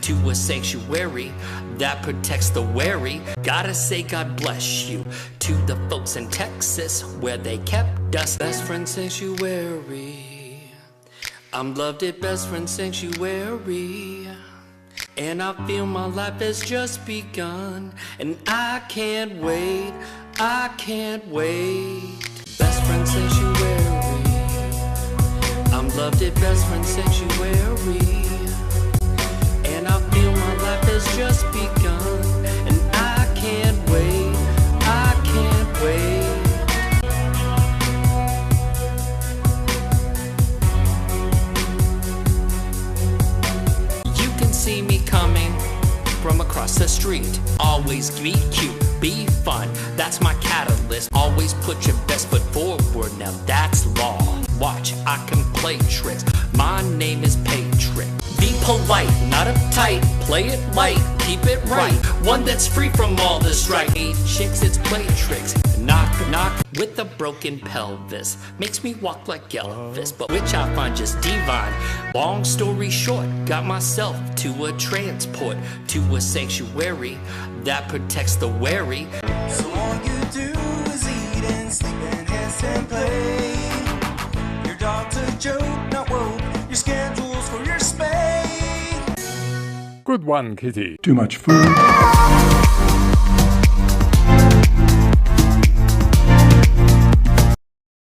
to a sanctuary that protects the wary. Gotta say God bless you to the folks in Texas where they kept us. Best Friend Sanctuary, I'm loved at Best Friend Sanctuary, and I feel my life has just begun, and I can't wait, I can't wait. Best Friend Sanctuary, I'm loved at Best Friend Sanctuary, and I feel my life has just begun, and I can't wait, I can't wait. You can see me coming from across the street. Always be cute, be fun, that's my catalyst. Always put your best foot forward, now that's law. Watch, I can play tricks, my name is Patrick. Be polite, not uptight, play it light, keep it right. One that's free from all the strife. Eight chicks, it's play tricks. Knock, knock with a broken pelvis. Makes me walk like Elvis, but which I find just divine. Long story short, got myself to a transport, to a sanctuary that protects the wary. So all you do is eat and sleep and dance and play. Your dog's a joke, not woke. Your schedule's for your spay. Good one, Kitty. Too much food.